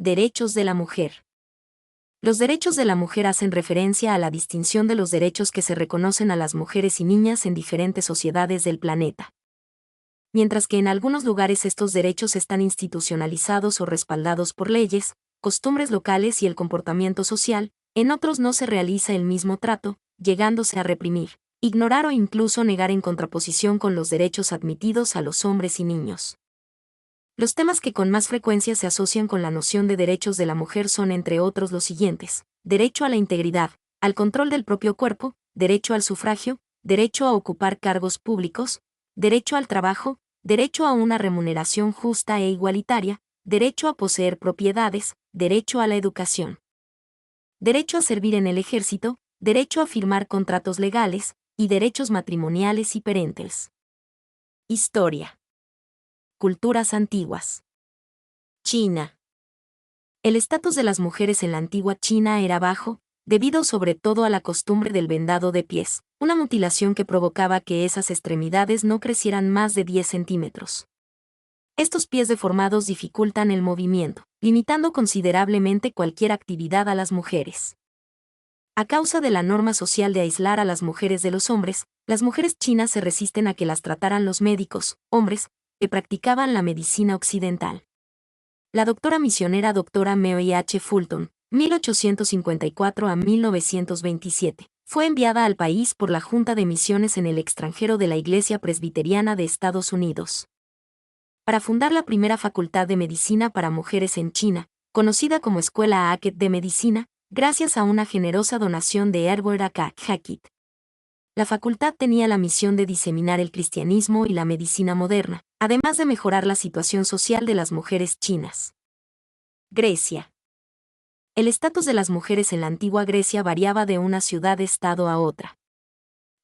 Derechos de la mujer. Los derechos de la mujer hacen referencia a la distinción de los derechos que se reconocen a las mujeres y niñas en diferentes sociedades del planeta. Mientras que en algunos lugares estos derechos están institucionalizados o respaldados por leyes, costumbres locales y el comportamiento social, en otros no se realiza el mismo trato, llegándose a reprimir, ignorar o incluso negar en contraposición con los derechos admitidos a los hombres y niños. Los temas que con más frecuencia se asocian con la noción de derechos de la mujer son entre otros los siguientes: derecho a la integridad, al control del propio cuerpo, derecho al sufragio, derecho a ocupar cargos públicos, derecho al trabajo, derecho a una remuneración justa e igualitaria, derecho a poseer propiedades, derecho a la educación, derecho a servir en el ejército, derecho a firmar contratos legales, y derechos matrimoniales y parentales. Historia. Culturas antiguas. China. El estatus de las mujeres en la antigua China era bajo, debido sobre todo a la costumbre del vendado de pies, una mutilación que provocaba que esas extremidades no crecieran más de 10 centímetros. Estos pies deformados dificultan el movimiento, limitando considerablemente cualquier actividad a las mujeres. A causa de la norma social de aislar a las mujeres de los hombres, las mujeres chinas se resisten a que las trataran los médicos, hombres, que practicaban la medicina occidental. La doctora misionera doctora Mary H. Fulton, 1854 a 1927, fue enviada al país por la Junta de Misiones en el extranjero de la Iglesia Presbiteriana de Estados Unidos, para fundar la primera facultad de medicina para mujeres en China, conocida como Escuela Hackett de Medicina, gracias a una generosa donación de Edward A. Hackett. La facultad tenía la misión de diseminar el cristianismo y la medicina moderna, además de mejorar la situación social de las mujeres chinas. Grecia. El estatus de las mujeres en la antigua Grecia variaba de una ciudad-estado a otra.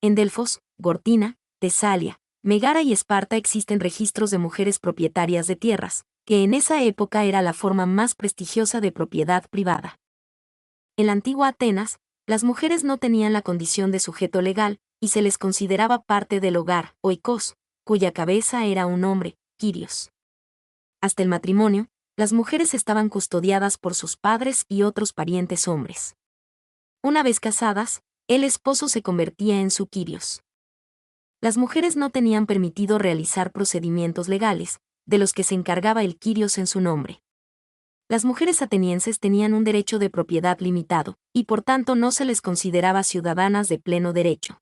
En Delfos, Gortina, Tesalia, Megara y Esparta existen registros de mujeres propietarias de tierras, que en esa época era la forma más prestigiosa de propiedad privada. En la antigua Atenas, las mujeres no tenían la condición de sujeto legal, y se les consideraba parte del hogar, oikos, cuya cabeza era un hombre, Kyrios. Hasta el matrimonio, las mujeres estaban custodiadas por sus padres y otros parientes hombres. Una vez casadas, el esposo se convertía en su Kyrios. Las mujeres no tenían permitido realizar procedimientos legales, de los que se encargaba el Kyrios en su nombre. Las mujeres atenienses tenían un derecho de propiedad limitado, y por tanto no se les consideraba ciudadanas de pleno derecho.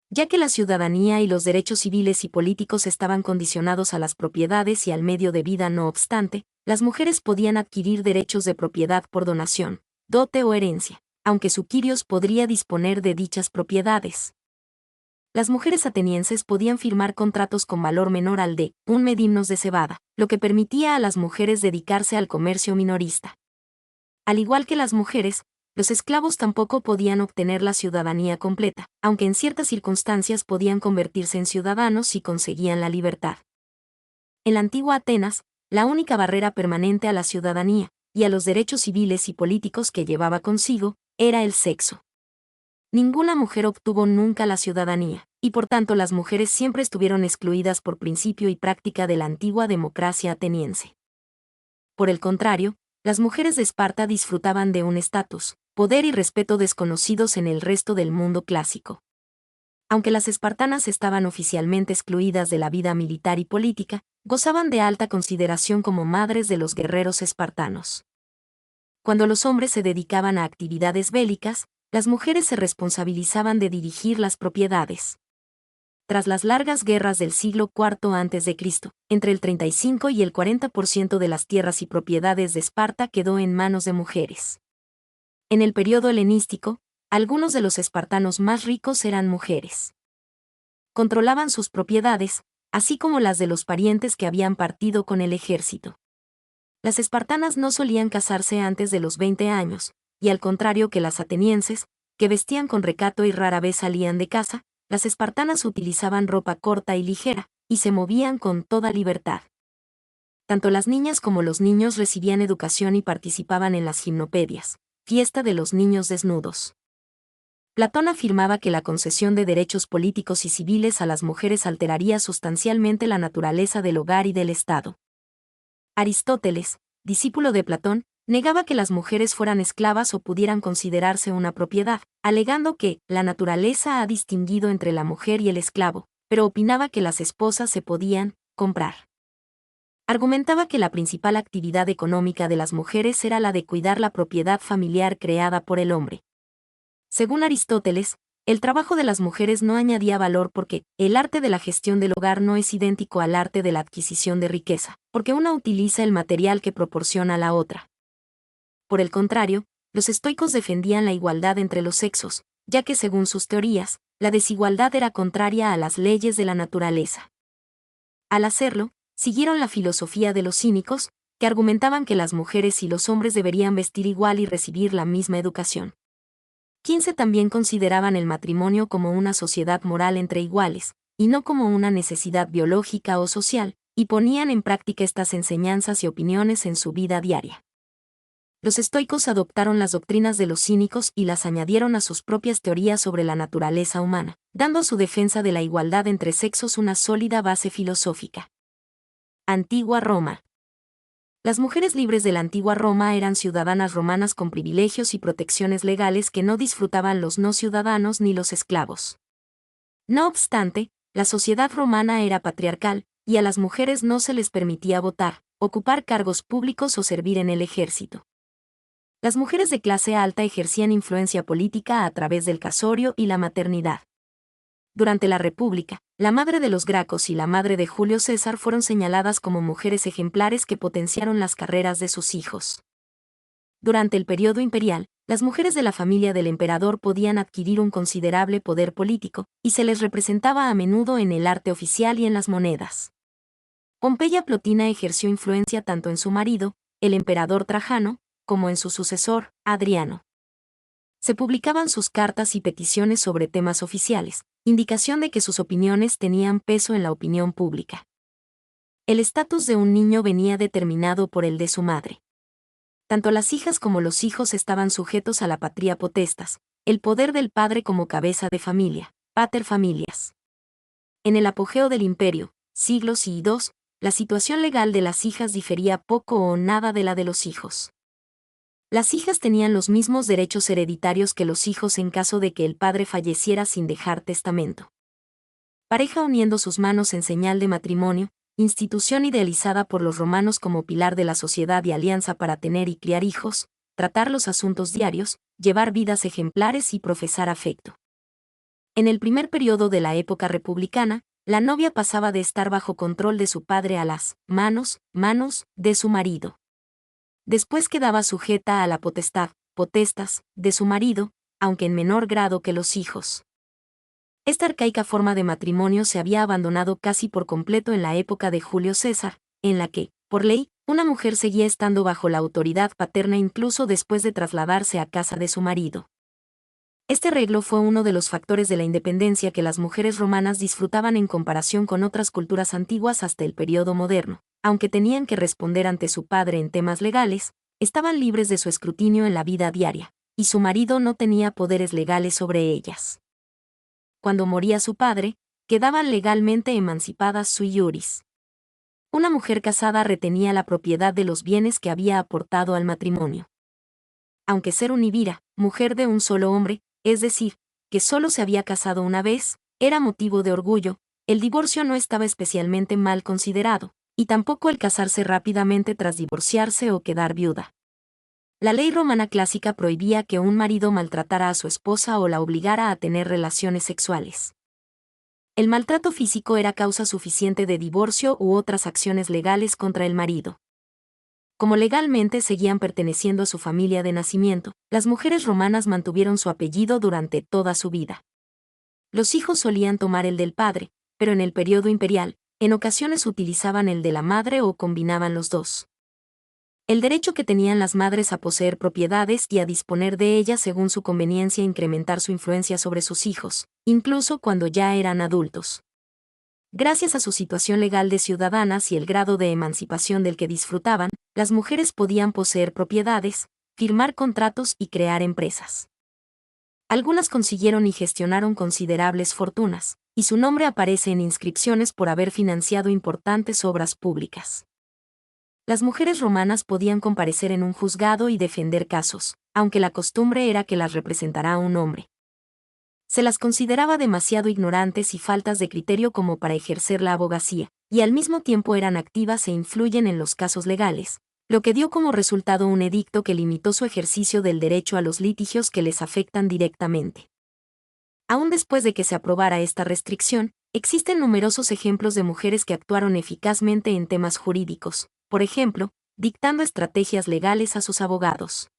Ya que la ciudadanía y los derechos civiles y políticos estaban condicionados a las propiedades y al medio de vida, no obstante, las mujeres podían adquirir derechos de propiedad por donación, dote o herencia, aunque su Kyrios podría disponer de dichas propiedades. Las mujeres atenienses podían firmar contratos con valor menor al de un medimnos de cebada, lo que permitía a las mujeres dedicarse al comercio minorista. Al igual que las mujeres, los esclavos tampoco podían obtener la ciudadanía completa, aunque en ciertas circunstancias podían convertirse en ciudadanos si conseguían la libertad. En la antigua Atenas, la única barrera permanente a la ciudadanía y a los derechos civiles y políticos que llevaba consigo era el sexo. Ninguna mujer obtuvo nunca la ciudadanía, y por tanto las mujeres siempre estuvieron excluidas por principio y práctica de la antigua democracia ateniense. Por el contrario, las mujeres de Esparta disfrutaban de un estatus, poder y respeto desconocidos en el resto del mundo clásico. Aunque las espartanas estaban oficialmente excluidas de la vida militar y política, gozaban de alta consideración como madres de los guerreros espartanos. Cuando los hombres se dedicaban a actividades bélicas, las mujeres se responsabilizaban de dirigir las propiedades. Tras las largas guerras del siglo IV a.C., entre el 35 y el 40% de las tierras y propiedades de Esparta quedó en manos de mujeres. En el periodo helenístico, algunos de los espartanos más ricos eran mujeres. Controlaban sus propiedades, así como las de los parientes que habían partido con el ejército. Las espartanas no solían casarse antes de los 20 años, y al contrario que las atenienses, que vestían con recato y rara vez salían de casa, las espartanas utilizaban ropa corta y ligera, y se movían con toda libertad. Tanto las niñas como los niños recibían educación y participaban en las gimnopedias, fiesta de los niños desnudos. Platón afirmaba que la concesión de derechos políticos y civiles a las mujeres alteraría sustancialmente la naturaleza del hogar y del Estado. Aristóteles, discípulo de Platón, negaba que las mujeres fueran esclavas o pudieran considerarse una propiedad, alegando que la naturaleza ha distinguido entre la mujer y el esclavo, pero opinaba que las esposas se podían comprar. Argumentaba que la principal actividad económica de las mujeres era la de cuidar la propiedad familiar creada por el hombre. Según Aristóteles, el trabajo de las mujeres no añadía valor porque el arte de la gestión del hogar no es idéntico al arte de la adquisición de riqueza, porque una utiliza el material que proporciona la otra. Por el contrario, los estoicos defendían la igualdad entre los sexos, ya que según sus teorías, la desigualdad era contraria a las leyes de la naturaleza. Al hacerlo, siguieron la filosofía de los cínicos, que argumentaban que las mujeres y los hombres deberían vestir igual y recibir la misma educación. 15 también consideraban el matrimonio como una sociedad moral entre iguales, y no como una necesidad biológica o social, y ponían en práctica estas enseñanzas y opiniones en su vida diaria. Los estoicos adoptaron las doctrinas de los cínicos y las añadieron a sus propias teorías sobre la naturaleza humana, dando a su defensa de la igualdad entre sexos una sólida base filosófica. Antigua Roma. Las mujeres libres de la antigua Roma eran ciudadanas romanas con privilegios y protecciones legales que no disfrutaban los no ciudadanos ni los esclavos. No obstante, la sociedad romana era patriarcal, y a las mujeres no se les permitía votar, ocupar cargos públicos o servir en el ejército. Las mujeres de clase alta ejercían influencia política a través del casorio y la maternidad. Durante la República, la madre de los Gracos y la madre de Julio César fueron señaladas como mujeres ejemplares que potenciaron las carreras de sus hijos. Durante el periodo imperial, las mujeres de la familia del emperador podían adquirir un considerable poder político, y se les representaba a menudo en el arte oficial y en las monedas. Pompeya Plotina ejerció influencia tanto en su marido, el emperador Trajano, como en su sucesor, Adriano. Se publicaban sus cartas y peticiones sobre temas oficiales, indicación de que sus opiniones tenían peso en la opinión pública. El estatus de un niño venía determinado por el de su madre. Tanto las hijas como los hijos estaban sujetos a la patria potestas, el poder del padre como cabeza de familia, pater familias. En el apogeo del imperio, siglos I y II, la situación legal de las hijas difería poco o nada de la de los hijos. Las hijas tenían los mismos derechos hereditarios que los hijos en caso de que el padre falleciera sin dejar testamento. Pareja uniendo sus manos en señal de matrimonio, institución idealizada por los romanos como pilar de la sociedad y alianza para tener y criar hijos, tratar los asuntos diarios, llevar vidas ejemplares y profesar afecto. En el primer periodo de la época republicana, la novia pasaba de estar bajo control de su padre a las manos de su marido. Después quedaba sujeta a la potestas, de su marido, aunque en menor grado que los hijos. Esta arcaica forma de matrimonio se había abandonado casi por completo en la época de Julio César, en la que, por ley, una mujer seguía estando bajo la autoridad paterna incluso después de trasladarse a casa de su marido. Este arreglo fue uno de los factores de la independencia que las mujeres romanas disfrutaban en comparación con otras culturas antiguas hasta el periodo moderno. Aunque tenían que responder ante su padre en temas legales, estaban libres de su escrutinio en la vida diaria, y su marido no tenía poderes legales sobre ellas. Cuando moría su padre, quedaban legalmente emancipadas sui iuris. Una mujer casada retenía la propiedad de los bienes que había aportado al matrimonio. Aunque ser univira, mujer de un solo hombre, es decir, que solo se había casado una vez, era motivo de orgullo, el divorcio no estaba especialmente mal considerado, y tampoco el casarse rápidamente tras divorciarse o quedar viuda. La ley romana clásica prohibía que un marido maltratara a su esposa o la obligara a tener relaciones sexuales. El maltrato físico era causa suficiente de divorcio u otras acciones legales contra el marido. Como legalmente seguían perteneciendo a su familia de nacimiento, las mujeres romanas mantuvieron su apellido durante toda su vida. Los hijos solían tomar el del padre, pero en el periodo imperial, en ocasiones utilizaban el de la madre o combinaban los dos. El derecho que tenían las madres a poseer propiedades y a disponer de ellas según su conveniencia incrementar su influencia sobre sus hijos, incluso cuando ya eran adultos. Gracias a su situación legal de ciudadanas y el grado de emancipación del que disfrutaban, las mujeres podían poseer propiedades, firmar contratos y crear empresas. Algunas consiguieron y gestionaron considerables fortunas, y su nombre aparece en inscripciones por haber financiado importantes obras públicas. Las mujeres romanas podían comparecer en un juzgado y defender casos, aunque la costumbre era que las representara un hombre. Se las consideraba demasiado ignorantes y faltas de criterio como para ejercer la abogacía, y al mismo tiempo eran activas e influyen en los casos legales, lo que dio como resultado un edicto que limitó su ejercicio del derecho a los litigios que les afectan directamente. Aún después de que se aprobara esta restricción, existen numerosos ejemplos de mujeres que actuaron eficazmente en temas jurídicos, por ejemplo, dictando estrategias legales a sus abogados.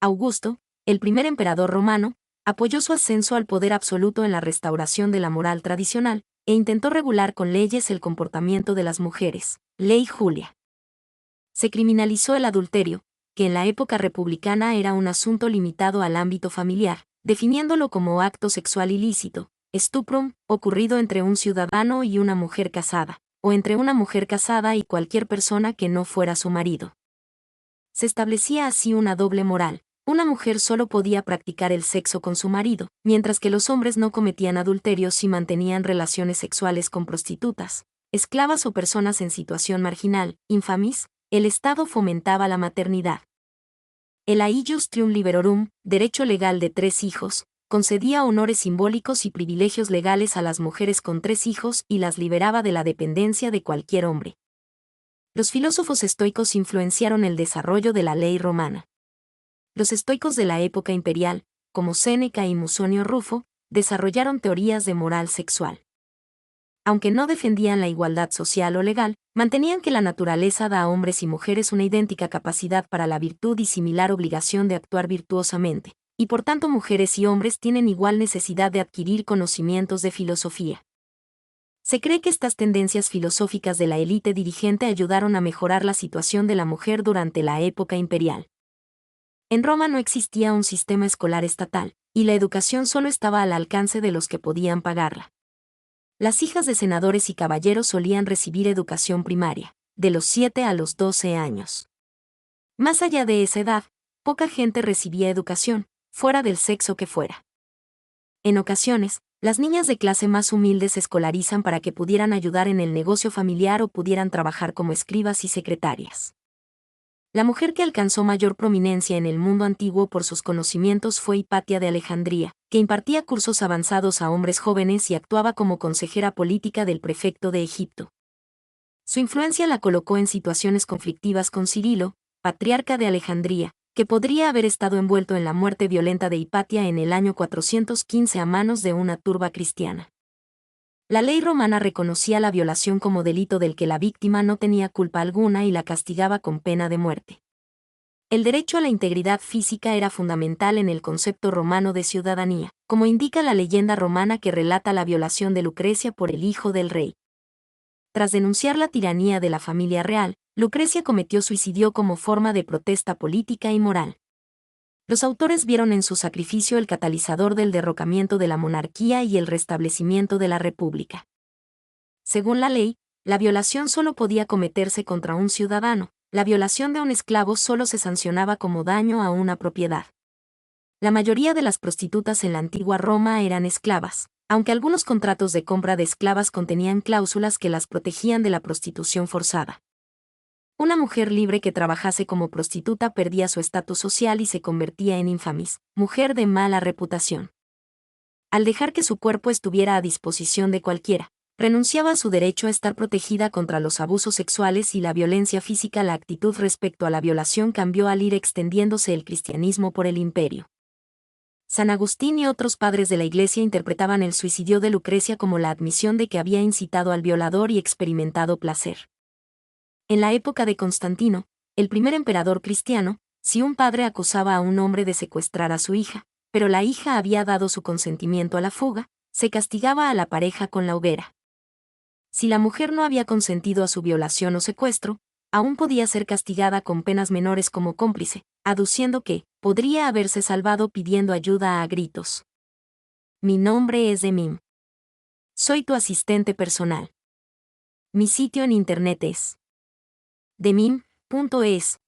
Augusto, el primer emperador romano, apoyó su ascenso al poder absoluto en la restauración de la moral tradicional, e intentó regular con leyes el comportamiento de las mujeres, Ley Julia. Se criminalizó el adulterio, que en la época republicana era un asunto limitado al ámbito familiar, definiéndolo como acto sexual ilícito, stuprum, ocurrido entre un ciudadano y una mujer casada, o entre una mujer casada y cualquier persona que no fuera su marido. Se establecía así una doble moral. Una mujer solo podía practicar el sexo con su marido, mientras que los hombres no cometían adulterio si mantenían relaciones sexuales con prostitutas, esclavas o personas en situación marginal, infamis. El Estado fomentaba la maternidad. El Aius Trium Liberorum, derecho legal de 3 hijos, concedía honores simbólicos y privilegios legales a las mujeres con 3 hijos y las liberaba de la dependencia de cualquier hombre. Los filósofos estoicos influenciaron el desarrollo de la ley romana. Los estoicos de la época imperial, como Séneca y Musonio Rufo, desarrollaron teorías de moral sexual. Aunque no defendían la igualdad social o legal, mantenían que la naturaleza da a hombres y mujeres una idéntica capacidad para la virtud y similar obligación de actuar virtuosamente, y por tanto mujeres y hombres tienen igual necesidad de adquirir conocimientos de filosofía. Se cree que estas tendencias filosóficas de la élite dirigente ayudaron a mejorar la situación de la mujer durante la época imperial. En Roma no existía un sistema escolar estatal, y la educación solo estaba al alcance de los que podían pagarla. Las hijas de senadores y caballeros solían recibir educación primaria, de los 7 a los 12 años. Más allá de esa edad, poca gente recibía educación, fuera del sexo que fuera. En ocasiones, las niñas de clase más humilde se escolarizan para que pudieran ayudar en el negocio familiar o pudieran trabajar como escribas y secretarias. La mujer que alcanzó mayor prominencia en el mundo antiguo por sus conocimientos fue Hipatia de Alejandría, que impartía cursos avanzados a hombres jóvenes y actuaba como consejera política del prefecto de Egipto. Su influencia la colocó en situaciones conflictivas con Cirilo, patriarca de Alejandría, que podría haber estado envuelto en la muerte violenta de Hipatia en el año 415 a manos de una turba cristiana. La ley romana reconocía la violación como delito del que la víctima no tenía culpa alguna y la castigaba con pena de muerte. El derecho a la integridad física era fundamental en el concepto romano de ciudadanía, como indica la leyenda romana que relata la violación de Lucrecia por el hijo del rey. Tras denunciar la tiranía de la familia real, Lucrecia cometió suicidio como forma de protesta política y moral. Los autores vieron en su sacrificio el catalizador del derrocamiento de la monarquía y el restablecimiento de la república. Según la ley, la violación solo podía cometerse contra un ciudadano, la violación de un esclavo solo se sancionaba como daño a una propiedad. La mayoría de las prostitutas en la antigua Roma eran esclavas, aunque algunos contratos de compra de esclavas contenían cláusulas que las protegían de la prostitución forzada. Una mujer libre que trabajase como prostituta perdía su estatus social y se convertía en infamis, mujer de mala reputación. Al dejar que su cuerpo estuviera a disposición de cualquiera, renunciaba a su derecho a estar protegida contra los abusos sexuales y la violencia física. La actitud respecto a la violación cambió al ir extendiéndose el cristianismo por el imperio. San Agustín y otros padres de la Iglesia interpretaban el suicidio de Lucrecia como la admisión de que había incitado al violador y experimentado placer. En la época de Constantino, el primer emperador cristiano, si un padre acusaba a un hombre de secuestrar a su hija, pero la hija había dado su consentimiento a la fuga, se castigaba a la pareja con la hoguera. Si la mujer no había consentido a su violación o secuestro, aún podía ser castigada con penas menores como cómplice, aduciendo que podría haberse salvado pidiendo ayuda a gritos. Mi nombre es Demim. Soy tu asistente personal. Mi sitio en internet es demim.es.tl